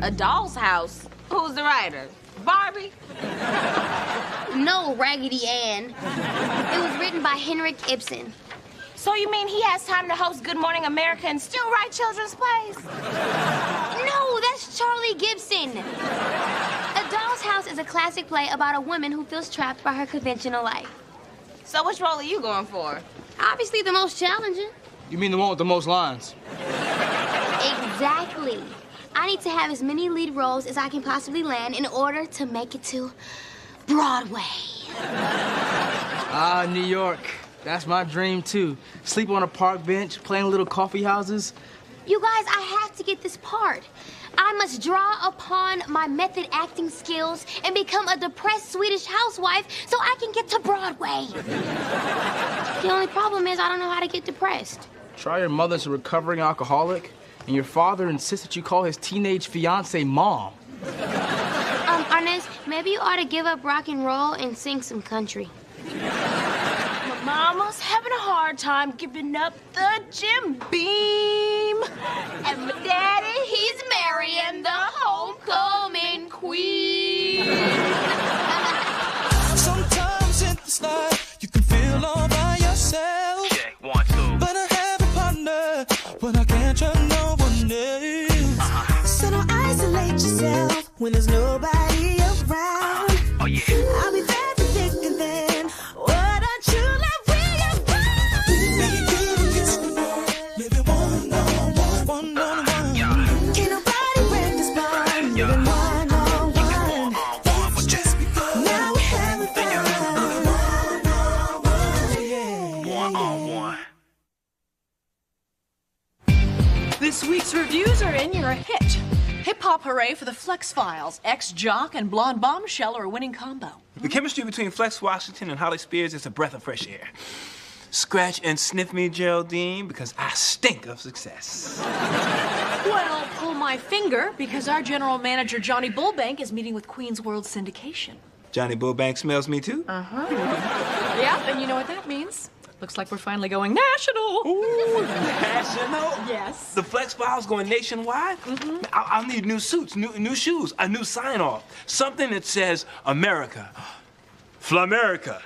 A Doll's House? Who's the writer? Barbie? No, Raggedy Ann. It was written by Henrik Ibsen. So you mean he has time to host Good Morning America and still write children's plays? No, that's Charlie Gibson. A Doll's House is a classic play about a woman who feels trapped by her conventional life. So which role are you going for? Obviously the most challenging. You mean the one with the most lines? Exactly. I need to have as many lead roles as I can possibly land in order to make it to Broadway. Ah, New York. That's my dream, too. Sleep on a park bench, playing little coffee houses. You guys, I have to get this part. I must draw upon my method acting skills and become a depressed Swedish housewife so I can get to Broadway. The only problem is I don't know how to get depressed. Try your mother's a recovering alcoholic, and your father insists that you call his teenage fiancée Mom. Arnez, maybe you ought to give up rock and roll and sing some country. My mama's having a hard time giving up the Jim Beam. And my daddy, he's marrying the homecoming queen. Sometimes in this life, you can feel all by yourself. Check, 1, 2. But I have a partner, but I can't trust no one else. So don't isolate yourself when there's nobody around. Oh, yeah. I'll be there to thick and thin. What a true love will you find? Baby, you kiss me, living one-on-one, one-on-one. Can't nobody break this bond, living one-on-one. That's just because now we're having fun. One-on-one. This week's reviews are in. You're a hit. Hip-hop hooray for the Flex Files. Ex-Jock and Blonde Bombshell are a winning combo. The chemistry between Flex Washington and Holly Spears is a breath of fresh air. Scratch and sniff me, Geraldine, because I stink of success. Well, pull my finger, because our general manager, Johnny Bullbank, is meeting with Queen's World Syndication. Johnny Bullbank smells me, too? Yeah, and you know what that means. Looks like we're finally going national. Ooh, national? Yes. The Flex Files going nationwide? I'll need new suits, new shoes, a new sign-off. Something that says America. Flamerica.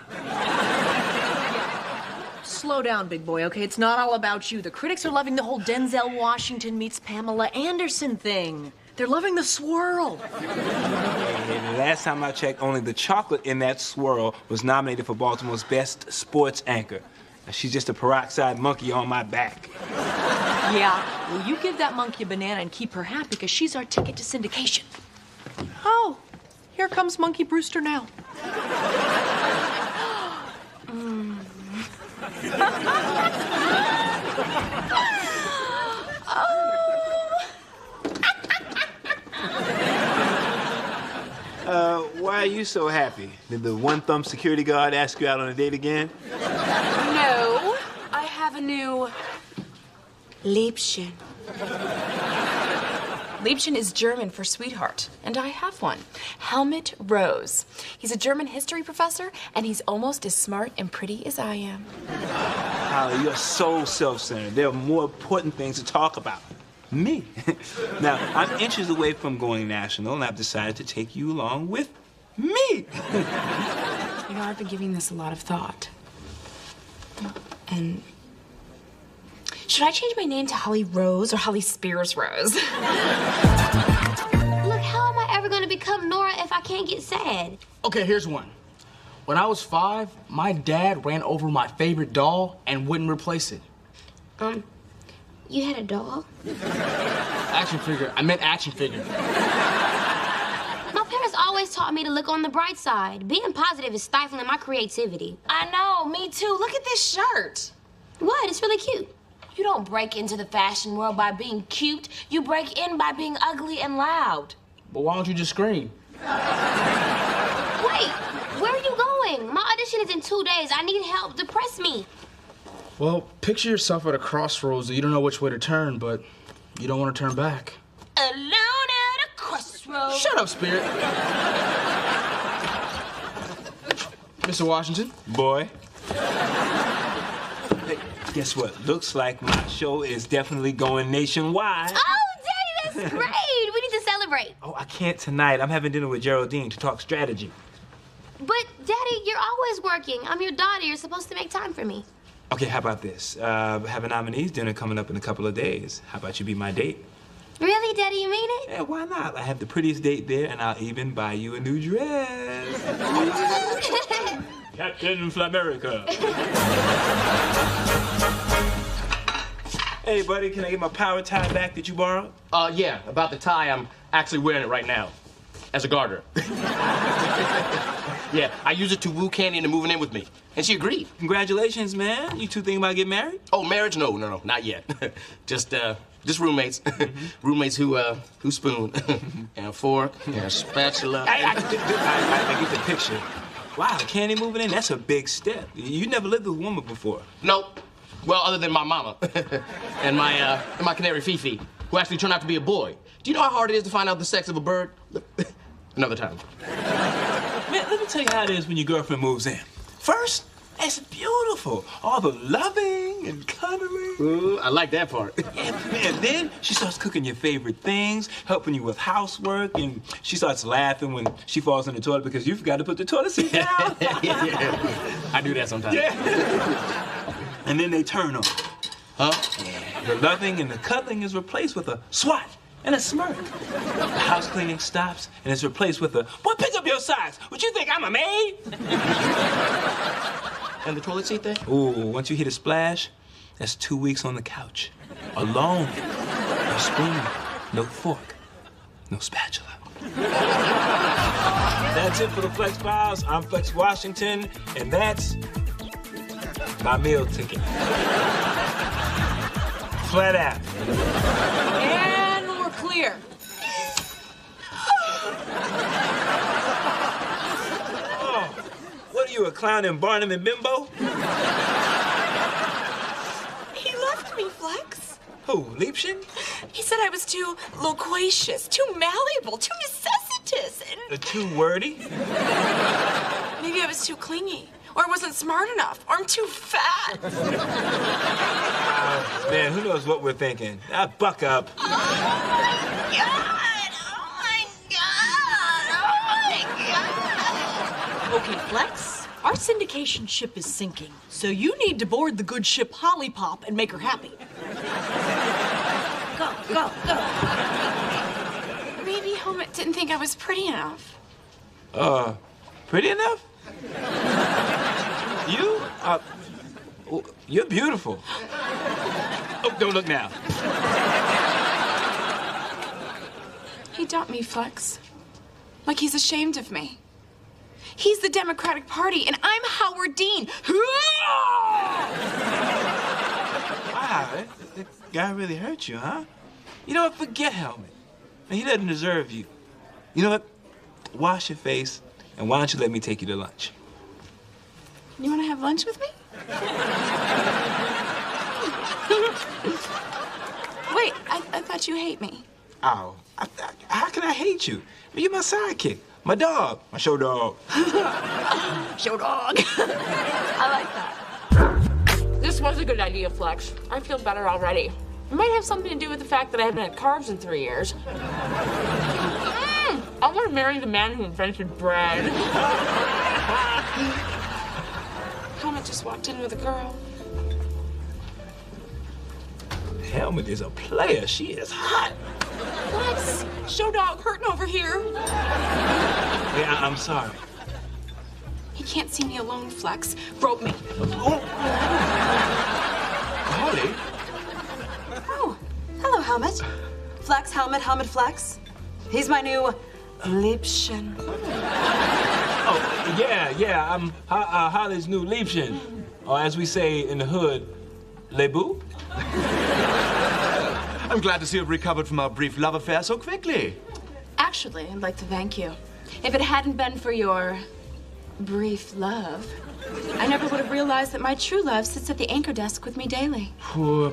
Slow down, big boy, okay? It's not all about you. The critics are loving the whole Denzel Washington meets Pamela Anderson thing. They're loving the swirl. And the last time I checked, only the chocolate in that swirl was nominated for Baltimore's best sports anchor. Now, she's just a peroxide monkey on my back. Yeah, well, you give that monkey a banana and keep her happy, because she's our ticket to syndication. Oh, here comes Monkey Brewster now. Why are you so happy? Did the one-thumb security guard ask you out on a date again? No, I have a new Liebchen. Liebchen is German for sweetheart, and I have one. Helmut Rose. He's a German history professor, and he's almost as smart and pretty as I am. Holly, you're so self-centered. There are more important things to talk about. Me. Now, I'm inches away from going national, and I've decided to take you along with me. You know, I've been giving this a lot of thought. And should I change my name to Holly Rose or Holly Spears Rose? Look, how am I ever going to become Nora if I can't get sad? Okay, here's one. When I was 5, my dad ran over my favorite doll and wouldn't replace it. You had a doll? Action figure. I meant action figure. My parents always taught me to look on the bright side. Being positive is stifling my creativity. I know, me too. Look at this shirt. What? It's really cute. You don't break into the fashion world by being cute. You break in by being ugly and loud. But why don't you just scream? Wait, where are you going? My audition is in 2 days. I need help. Depress me. Well, picture yourself at a crossroads that you don't know which way to turn, but you don't want to turn back. Alone at a crossroads. Shut up, Spirit. Mr. Washington? Boy. Hey, guess what? Looks like my show is definitely going nationwide. Oh, Daddy, that's great. We need to celebrate. celebrate. Oh, I can't tonight. I'm having dinner with Geraldine to talk strategy. But, Daddy, you're always working. I'm your daughter. You're supposed to make time for me. Okay, how about this? Have a nominees dinner coming up in a couple of days. How about you be my date? Really, Daddy, you mean it? Yeah, why not? I have the prettiest date there, and I'll even buy you a new dress. Captain Flamerica. Hey, buddy, can I get my power tie back that you borrowed? Yeah, about the tie, I'm actually wearing it right now. As a garter. Yeah, I used it to woo Candy into moving in with me. And she agreed. Congratulations, man. You two thinking about getting married? Oh, marriage? No, not yet. Just roommates. Roommates who spoon. And a fork, and a spatula. I get the picture. Wow, Candy moving in, that's a big step. You never lived with a woman before. Nope. Well, other than my mama. and my canary Fifi, who actually turned out to be a boy. Do you know how hard it is to find out the sex of a bird? Another time. Man, let me tell you how it is when your girlfriend moves in. First, it's beautiful. All the loving and cuddling. Ooh, I like that part. Yeah, man. Then she starts cooking your favorite things, helping you with housework, and she starts laughing when she falls in the toilet because you forgot to put the toilet seat down. Yeah. I do that sometimes. Yeah. And then they turn on. Huh? Yeah. The loving and the cuddling is replaced with a swat and a smirk. The house cleaning stops and is replaced with a, boy, pick up your socks. What you think, I'm a maid? And the toilet seat thing? Ooh, once you hit a splash, that's 2 weeks on the couch. Alone. No spoon, no fork, no spatula. That's it for the Flex Files. I'm Flex Washington, and that's my meal ticket. Flat out. And we're clear. Oh, what are you, a clown in Barnum and Bimbo? He left me, Flex. Who, Liebchen? He said I was too loquacious, too malleable, too necessitous, and Too wordy? maybe I was too clingy, or I wasn't smart enough, or I'm too fat. Man, who knows what we're thinking? Buck up. Oh my God! Okay, Flex, our syndication ship is sinking, so you need to board the good ship Hollypop and make her happy. Go, go, go. Maybe Helmut didn't think I was pretty enough. Pretty enough? You? You're beautiful. Oh, don't look now. He dumped me, Flex. Like he's ashamed of me. He's the Democratic Party, and I'm Howard Dean. Wow, that guy really hurt you, huh? You know what? Forget Helmut. He doesn't deserve you. You know what? Wash your face, and why don't you let me take you to lunch? You want to have lunch with me? Wait, I thought you hate me. Oh, how can I hate you? You're my sidekick, my dog, my show dog. Show dog. I like that. This was a good idea, Flex. I feel better already. It might have something to do with the fact that I haven't had carbs in 3 years. I want to marry the man who invented bread. Helmut just walked in with a girl. Helmut is a player. She is hot. Flex, show dog hurting over here. Yeah, I'm sorry. He can't see me alone, Flex. Rope me. Holly? Oh, hello, Helmut. Flex, Helmut, Helmut, Flex. He's my new Liebchen. Oh, yeah. I'm Holly's new Liebchen. Or as we say in the hood, Le Boo. I'm glad to see you've recovered from our brief love affair so quickly. Actually, I'd like to thank you. If it hadn't been for your brief love, I never would have realized that my true love sits at the anchor desk with me daily. Poor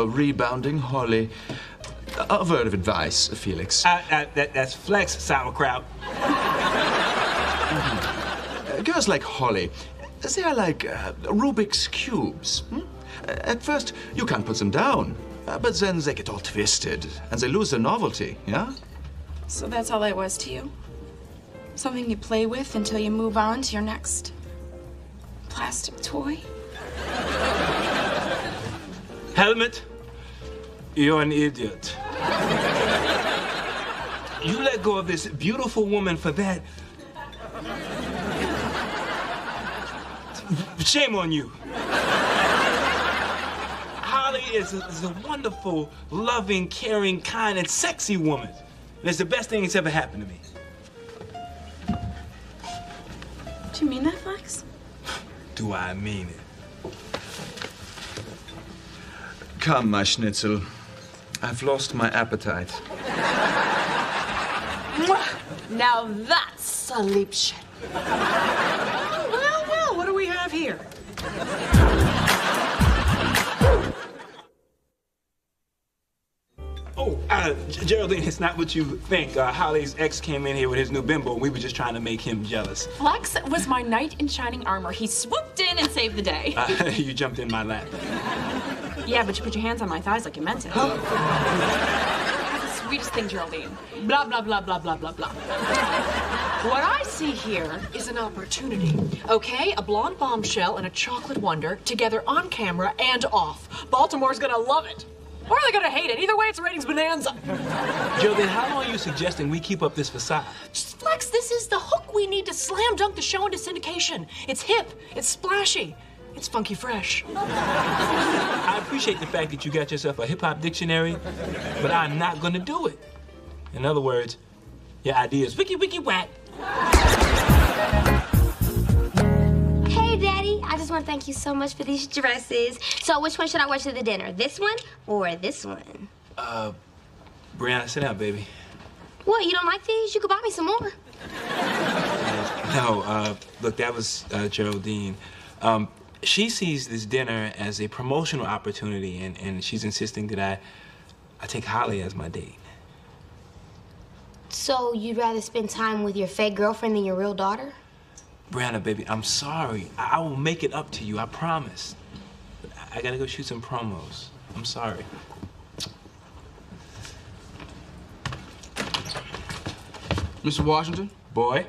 rebounding Holly. A word of advice, Felix. That's Flex sauerkraut. Girls like Holly, they are like Rubik's cubes. At first, you can't put them down, but then they get all twisted and they lose their novelty, yeah? So that's all I was to you? Something you play with until you move on to your next plastic toy? Helmet, you're an idiot. You let go of this beautiful woman for that. Shame on you. Holly is a wonderful, loving, caring, kind, and sexy woman. And it's the best thing that's ever happened to me. Do you mean that, Flex? Do I mean it? Come, my schnitzel. I've lost my appetite. Now that's a Liebchen. Well, well, what do we have here? Oh, Geraldine, it's not what you think. Holly's ex came in here with his new bimbo, and we were just trying to make him jealous. Flex was my knight in shining armor. He swooped in and saved the day. You jumped in my lap. Yeah, but you put your hands on my thighs like you meant it. That's the sweetest thing, Geraldine. Blah, blah, blah, blah, blah, blah, blah. What I see here is an opportunity. Okay, a blonde bombshell and a chocolate wonder together on camera and off. Baltimore's gonna love it. Or they're gonna hate it. Either way, it's a ratings bonanza. Geraldine, how long are you suggesting we keep up this facade? Just Flex, this is the hook we need to slam dunk the show into syndication. It's hip, it's splashy, it's funky fresh. I appreciate the fact that you got yourself a hip-hop dictionary, but I'm not gonna do it. In other words, your idea is wiki wiki whack. Hey, Daddy. I just want to thank you so much for these dresses. So which one should I wear to the dinner? This one or this one? Breanna, sit down, baby. What, you don't like these? You could buy me some more. No, look, that was Geraldine. She sees this dinner as a promotional opportunity, and she's insisting that I take Holly as my date. So you'd rather spend time with your fake girlfriend than your real daughter? Breanna, baby, I'm sorry. I will make it up to you, I promise. But I gotta go shoot some promos. I'm sorry. Mr. Washington? Boy?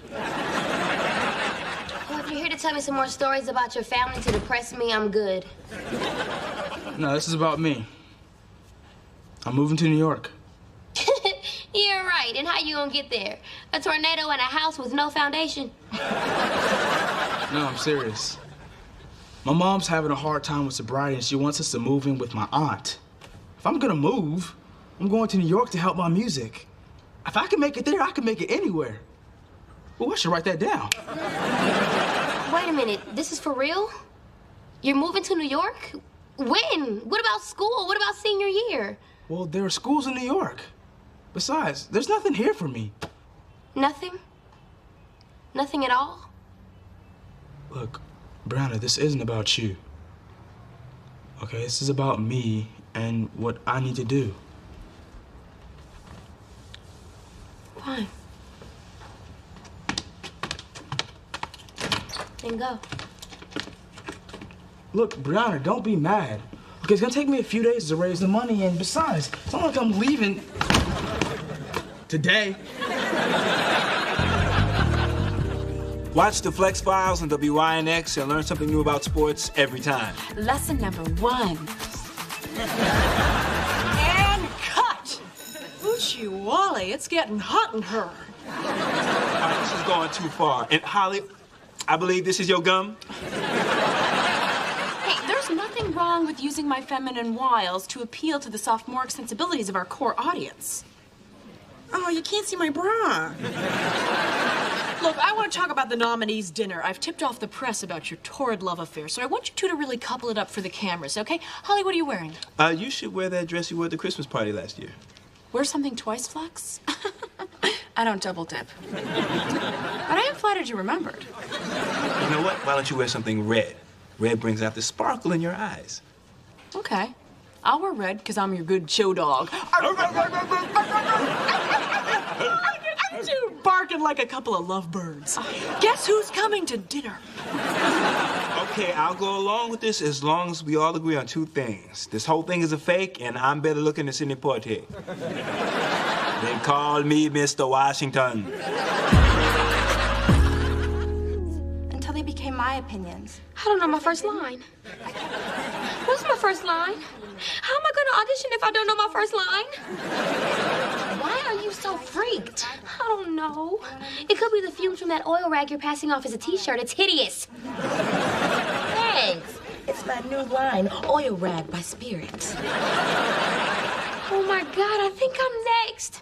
Well, if you're here to tell me some more stories about your family to depress me, I'm good. No, this is about me. I'm moving to New York. You're right. And how you gonna get there? A tornado in a house with no foundation? No, I'm serious. My mom's having a hard time with sobriety and she wants us to move in with my aunt. If I'm gonna move, I'm going to New York to help my music. If I can make it there, I can make it anywhere. Well, I should write that down. Wait a minute. This is for real? You're moving to New York? When? What about school? What about senior year? Well, there are schools in New York. Besides, there's nothing here for me. Nothing? Nothing at all? Look, Breanna, this isn't about you. Okay, this is about me and what I need to do. Fine. Then go. Look, Breanna, don't be mad. Okay, it's gonna take me a few days to raise the money, and besides, it's not like I'm leaving today. Watch the Flex Files on WYNX and learn something new about sports every time. Lesson number 1. And cut! Oochie Wally, it's getting hot in her. All right, this is going too far. And Holly, I believe this is your gum? Hey, there's nothing wrong with using my feminine wiles to appeal to the sophomoric sensibilities of our core audience. Oh, you can't see my bra. Look, I want to talk about the nominees' dinner. I've tipped off the press about your torrid love affair, so I want you two to really couple it up for the cameras, okay? Holly, what are you wearing? You should wear that dress you wore at the Christmas party last year. Wear something twice, Flex? I don't double dip. But I am flattered you remembered. You know what? Why don't you wear something red? Red brings out the sparkle in your eyes. Okay. I'll wear red because I'm your good show dog. You barking like a couple of lovebirds. Guess who's coming to dinner? Okay, I'll go along with this as long as we all agree on two things. This whole thing is a fake, and I'm better looking than Sidney Poitier. Then call me Mr. Washington. Until they became my opinions. I don't know my first line. What's my first line? How am I going to audition if I don't know my first line? Why are you so freaked? I don't know. It could be the fumes from that oil rag you're passing off as a t-shirt. It's hideous. Thanks. It's my new line, Oil Rag by Spirit. Oh my God, I think I'm next.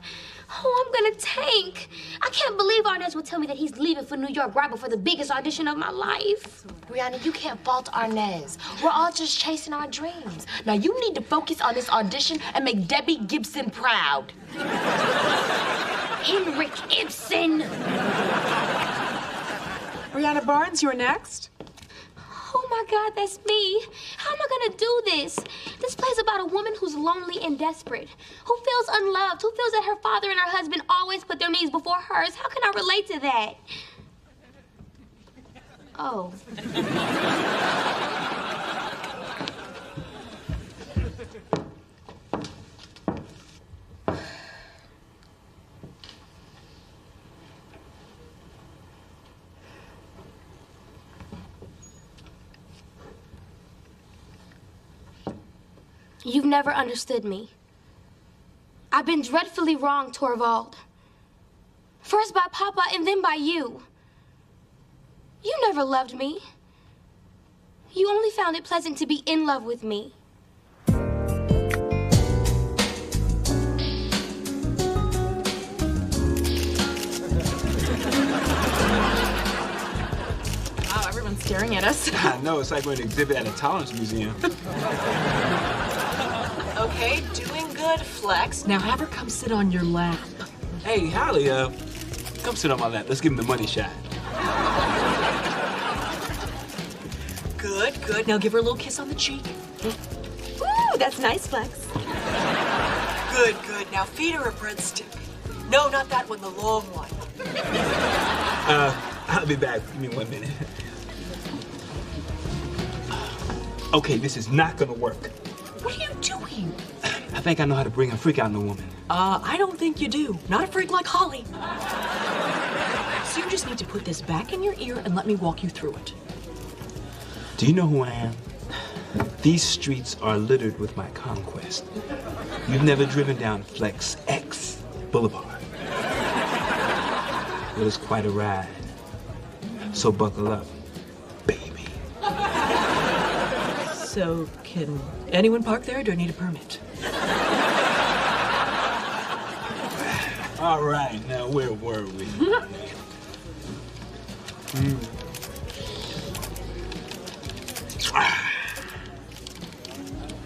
Oh, I'm gonna tank. I can't believe Arnez would tell me that he's leaving for New York right before the biggest audition of my life. Breanna, you can't fault Arnez. We're all just chasing our dreams. Now you need to focus on this audition and make Debbie Gibson proud. Henrik Ibsen. Breanna Barnes, you're next. Oh my God, that's me. How am I gonna do this? This play's about a woman who's lonely and desperate, who feels unloved, who feels that her father and her husband always put their needs before hers. How can I relate to that? Oh. You've never understood me. I've been dreadfully wrong, Torvald. First by Papa and then by you. You never loved me. You only found it pleasant to be in love with me. Wow, everyone's staring at us. I know, it's like we're an exhibit at a tolerance museum. Okay, doing good, Flex. Now have her come sit on your lap. Hey, Holly, come sit on my lap. Let's give him the money shot. Good, good. Now give her a little kiss on the cheek. Ooh, that's nice, Flex. Good, good. Now feed her a breadstick. No, not that one, the long one. I'll be back. Give me 1 minute. Okay, this is not gonna work. What are you doing? I think I know how to bring a freak out in a woman. I don't think you do. Not a freak like Holly. So you just need to put this back in your ear and let me walk you through it. Do you know who I am? These streets are littered with my conquest. You've never driven down Flex X Boulevard. It is quite a ride. So buckle up, baby. So can anyone park there or do I need a permit? All right, now where were we?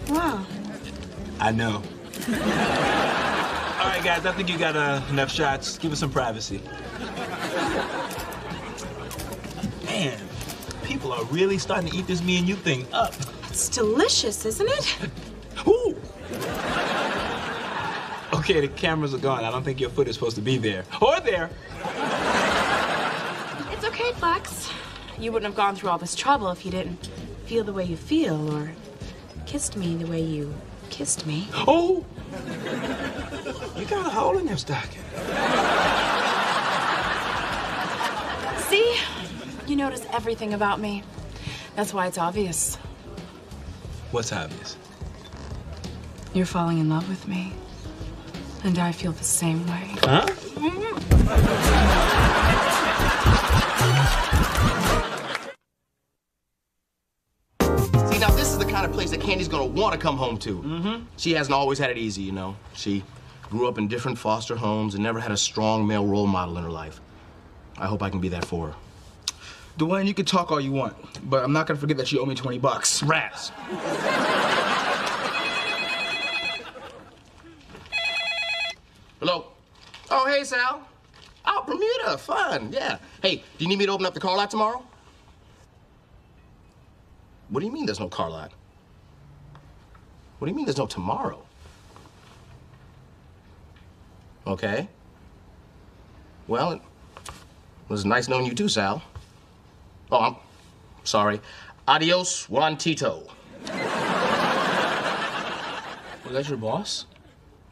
Wow. I know. All right, guys, I think you got enough shots. Give us some privacy. Man, people are really starting to eat this me and you thing up. It's delicious, isn't it? Ooh. Okay, the cameras are gone. I don't think your foot is supposed to be there. Or there. It's okay, Flex. You wouldn't have gone through all this trouble if you didn't feel the way you feel or kissed me the way you kissed me. Oh! You got a hole in your stocking. See? You notice everything about me. That's why it's obvious. What's obvious? You're falling in love with me. And I feel the same way. Huh? See, now this is the kind of place that Candy's gonna want to come home to. Mm-hmm. She hasn't always had it easy, you know. She grew up in different foster homes and never had a strong male role model in her life. I hope I can be that for her. Duane, you can talk all you want, but I'm not gonna forget that you owe me $20. Rats. Hello? Oh, hey, Sal. Oh, Bermuda, fun, yeah. Hey, do you need me to open up the car lot tomorrow? What do you mean there's no car lot? What do you mean there's no tomorrow? Okay. Well, it was nice knowing you too, Sal. Oh, I'm sorry. Adios, Juan Tito. Well, that's your boss?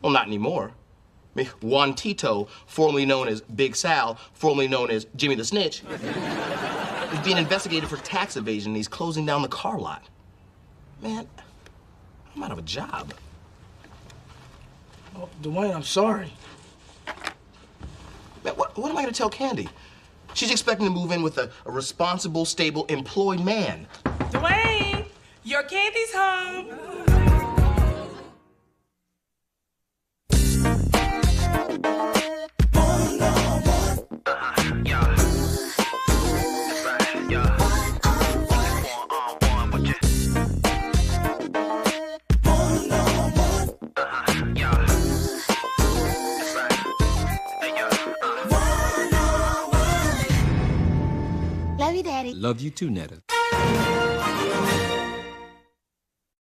Well, not anymore. mean, Juan Tito, formerly known as Big Sal, formerly known as Jimmy the Snitch, is being investigated for tax evasion, and he's closing down the car lot. Man, I'm out of a job. Oh, Duane, I'm sorry. Man, what am I gonna tell Candy? She's expecting to move in with a responsible, stable, employed man. Duane, your candy's home. Love you, Daddy. Love you too, Netta.